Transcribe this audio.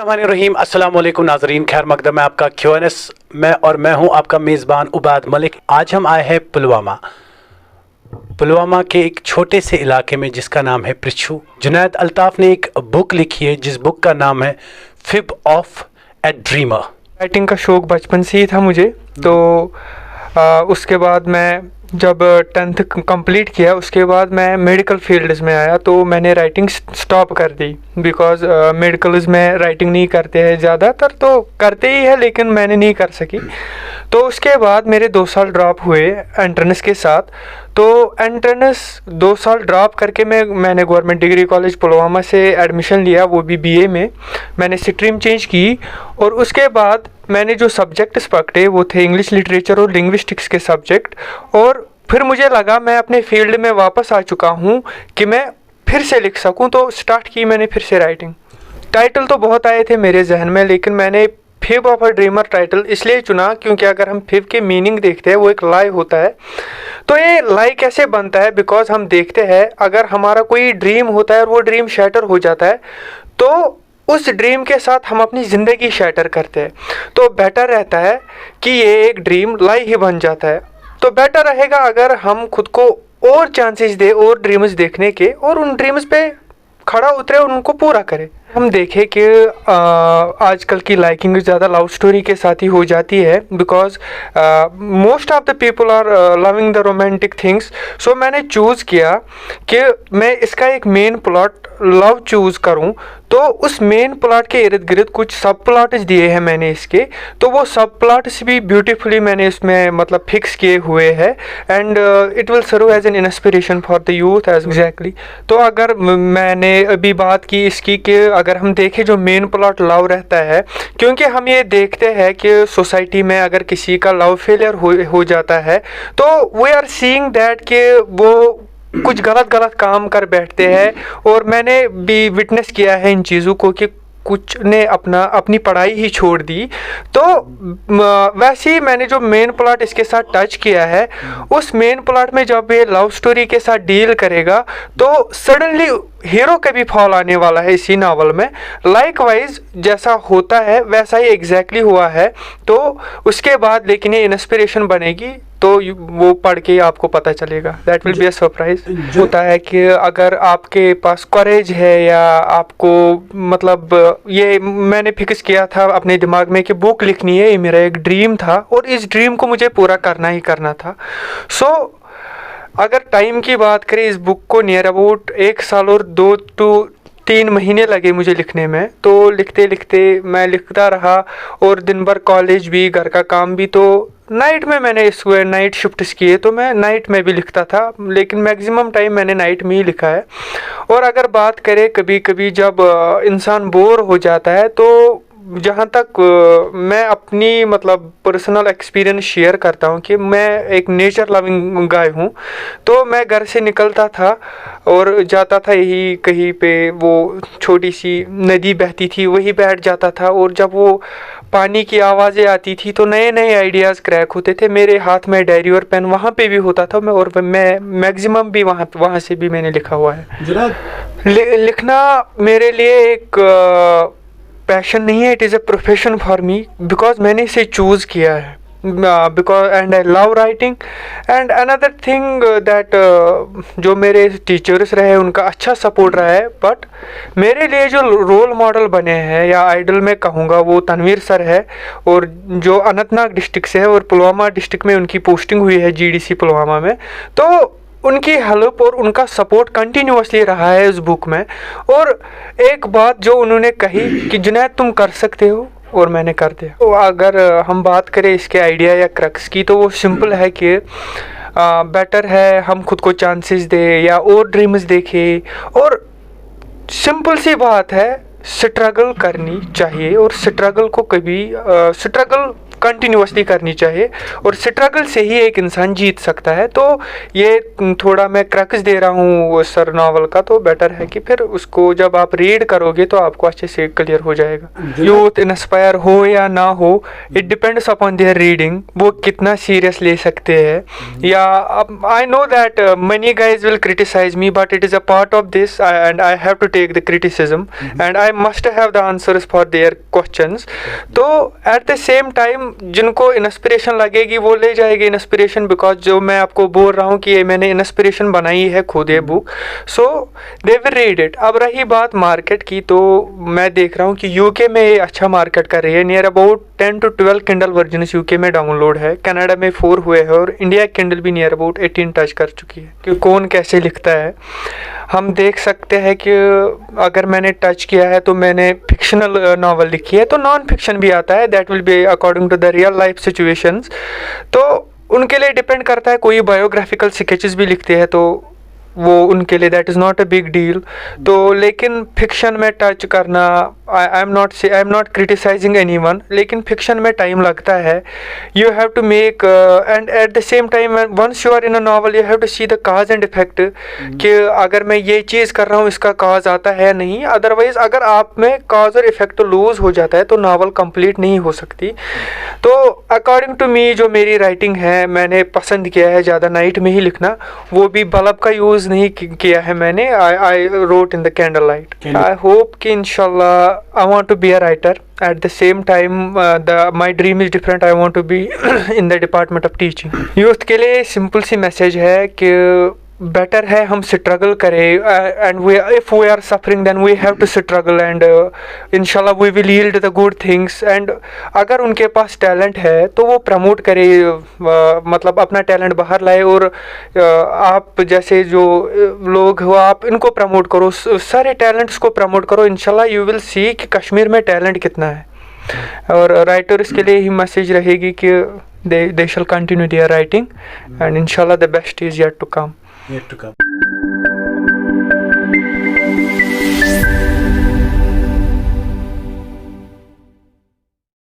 रहीम अस्सलाम वालेकुम नाजरीन, खैर मकदम है आपका QNS मैं हूं आपका मेज़बान उबाद मलिक। आज हम आए हैं पुलवामा के एक छोटे से इलाके में जिसका नाम है पृछू। जुनैद अल्ताफ़ ने एक बुक लिखी है जिस बुक का नाम है fib of A dreamer. Writing का शौक़ बचपन से ही था मुझे, तो उसके बाद मैं जब 10th कंप्लीट किया उसके बाद मैं मेडिकल फील्ड्स में आया, तो मैंने राइटिंग स्टॉप कर दी बिकॉज़ मेडिकल्स में राइटिंग नहीं करते हैं, ज़्यादातर तो करते ही है लेकिन मैंने नहीं कर सकी। तो उसके बाद मेरे 2 साल ड्रॉप हुए एंट्रेंस के साथ। तो एंट्रेंस 2 साल ड्रॉप करके मैंने गवर्नमेंट डिग्री कॉलेज पुलवामा से एडमिशन लिया, वो भी BA में। मैंने स्ट्रीम चेंज की और उसके बाद मैंने जो सब्जेक्ट्स पकड़े वो थे इंग्लिश लिटरेचर और लिंग्विस्टिक्स के सब्जेक्ट। और फिर मुझे लगा मैं अपने फील्ड में वापस आ चुका हूँ कि मैं फिर से लिख सकूँ, तो स्टार्ट की मैंने फिर से राइटिंग। टाइटल तो बहुत आए थे मेरे जहन में, लेकिन मैंने fib of a dreamer title इसलिए चुना क्योंकि अगर हम फिब के मीनिंग देखते हैं वो एक लाई होता है। तो ये लाई कैसे बनता है, बिकॉज हम देखते हैं अगर हमारा कोई ड्रीम होता है और वो ड्रीम शैटर हो जाता है तो उस ड्रीम के साथ हम अपनी ज़िंदगी शैटर करते हैं। तो बेटर रहता है कि ये एक ड्रीम लाई ही बन जाता है। तो बेटर रहेगा अगर हम खुद को और चांसेस दें और ड्रीम्स देखने के, और उन ड्रीम्स पे खड़ा उतरे और उनको पूरा करें। हम देखें कि आजकल की लाइकिंग ज़्यादा लव स्टोरी के साथ ही हो जाती है, because most of the people are loving the romantic things. So मैंने चूज़ किया कि मैं इसका एक मेन प्लॉट लव चूज़ करूं, तो उस मेन प्लॉट के इर्द गिर्द कुछ सब प्लॉट्स दिए हैं मैंने इसके, तो वो सब प्लॉट्स भी ब्यूटीफुली मैंने इसमें मतलब फिक्स किए हुए हैं and it will serve as an inspiration for the youth as exactly. तो अगर मैंने अभी बात की इसकी कि अगर हम देखें जो मेन प्लॉट लव रहता है, क्योंकि हम ये देखते हैं कि सोसाइटी में अगर किसी का लव फेलियर हो जाता है तो वी आर सीइंग दैट कि वो कुछ गलत काम कर बैठते हैं। और मैंने भी विटनेस किया है इन चीज़ों को कि कुछ ने अपनी पढ़ाई ही छोड़ दी। तो वैसे ही मैंने जो मेन प्लॉट इसके साथ टच किया है, उस मेन प्लॉट में जब ये लव स्टोरी के साथ डील करेगा तो सडनली हीरो का भी फॉल आने वाला है इसी नावल में। लाइकवाइज जैसा होता है वैसा ही एग्जैक्टली हुआ है। तो उसके बाद लेकिन ये इंस्पिरेशन बनेगी तो वो पढ़ के आपको पता चलेगा, that will be a surprise. होता है कि अगर आपके पास करेज है या आपको मतलब ये मैंने फिक्स किया था अपने दिमाग में कि बुक लिखनी है, ये मेरा एक ड्रीम था और इस ड्रीम को मुझे पूरा करना ही करना था। सो अगर टाइम की बात करें, इस बुक को नियर अबाउट 1 साल और 2 to 3 महीने लगे मुझे लिखने में। तो लिखते लिखते मैं लिखता रहा और दिन भर कॉलेज भी घर का काम भी, तो नाइट में मैंने इसको नाइट शिफ्ट्स किए तो मैं नाइट में भी लिखता था, लेकिन मैक्सिमम टाइम मैंने नाइट में ही लिखा है। और अगर बात करें कभी कभी जब इंसान बोर हो जाता है, तो जहाँ तक मैं अपनी मतलब पर्सनल एक्सपीरियंस शेयर करता हूँ कि मैं एक नेचर लविंग गाय हूँ। तो मैं घर से निकलता था और जाता था यही कहीं पे, वो छोटी सी नदी बहती थी वहीं बैठ जाता था, और जब वो पानी की आवाज़ें आती थी तो नए नए आइडियाज़ क्रैक होते थे। मेरे हाथ में डायरी और पेन वहाँ पे भी होता था, मैं मैक्सिमम भी वहाँ से भी मैंने लिखा हुआ है। लिखना मेरे लिए एक पैशन नहीं है, it is a profession for me, because मैंने इसे चूज़ किया है because and I love writing. And another thing that जो मेरे टीचर्स रहे उनका अच्छा सपोर्ट रहा है, बट मेरे लिए जो रोल मॉडल बने हैं या आइडल मैं कहूँगा वो तनवीर सर है, और जो अनंतनाग डिस्ट्रिक्ट से है और पुलवामा डिस्ट्रिक्ट में उनकी पोस्टिंग हुई है GDC पुलवामा में। तो उनकी हेल्प और उनका सपोर्ट कंटिन्यूसली रहा है इस बुक में। और एक बात जो उन्होंने कही कि जुनैद तुम कर सकते हो, और मैंने कर दिया। तो अगर हम बात करें इसके आइडिया या क्रक्स की, तो वो सिंपल है कि बेटर है हम खुद को चांसेस दें या और ड्रीम्स देखें। और सिंपल सी बात है, स्ट्रगल करनी चाहिए, और स्ट्रगल को कभी स्ट्रगल कंटिन्यूसली करनी चाहिए और स्ट्रगल से ही एक इंसान जीत सकता है। तो ये थोड़ा मैं क्रक्स दे रहा हूँ सर नावल का, तो बेटर है कि फिर उसको जब आप रीड करोगे तो आपको अच्छे से क्लियर हो जाएगा। यूथ इंस्पायर हो या ना हो, it depends upon their reading, वो कितना सीरियस ले सकते हैं। या I know that many guys will criticize me, but it is a part of this, and I have to take the criticism, and I must have the answers for their questions. तो at the same time जिनको inspiration लगेगी वो ले जाएगी inspiration, because जो मैं आपको बोल रहा हूँ कि ये मैंने इंस्पिरेशन बनाई है खुद ये book, so they will read it. अब रही बात मार्केट की, तो मैं देख रहा हूँ कि यूके में ये अच्छा मार्केट कर रही है। Near about 10 to 12 Kindle version UK में डाउनलोड है, कनाडा में 4 हुए हैं और इंडिया किंडल भी नियर अबाउट 18 टच कर चुकी है। कि कौन कैसे लिखता है हम देख सकते हैं कि अगर मैंने टच किया है तो मैंने फिक्शनल नावल लिखी है, तो नॉन फिक्शन भी आता है, that will be according to the real life situations. तो उनके लिए डिपेंड करता है, कोई बायोग्राफिकल स्केचेस भी लिखते हैं तो वो उनके लिए that is not a big deal. तो लेकिन फिक्शन में टच करना, I am not criticising anyone, लेकिन फिक्शन में टाइम लगता है। You have to make and at the same time once you are in a novel you have to see the cause and effect, कि अगर मैं ये चीज़ कर रहा हूँ इसका काज आता है नहीं, अदरवाइज अगर आप में काज और इफेक्ट लूज हो जाता है तो नावल कंप्लीट नहीं हो सकती। तो अकॉर्डिंग टू मी जो मेरी राइटिंग है, मैंने पसंद किया है ज़्यादा नाइट में ही लिखना, वो भी बल्ब का यूज़ नहीं किया है मैंने। I wrote in the candle light. I hope कि इंशाल्लाह I want to be a writer. At the same time, my dream is different. I want to be in the department of teaching. Youth के लिए simple see message है कि better है हम struggle करें, and if we are suffering then we have to struggle, and इंशाल्लाह we will yield the good things. And अगर उनके पास टैलेंट है तो वो प्रमोट करे, मतलब अपना टैलेंट बाहर लाए, और आप जैसे जो लोग हो आप इनको प्रमोट करो, सारे टैलेंट्स को प्रमोट करो। इंशाल्लाह यू विल सी कि कश्मीर में टैलेंट कितना है। और राइटर्स के लिए ही मैसेज रहेगी कि they shall continue their writing, and inshallah the best is yet to come.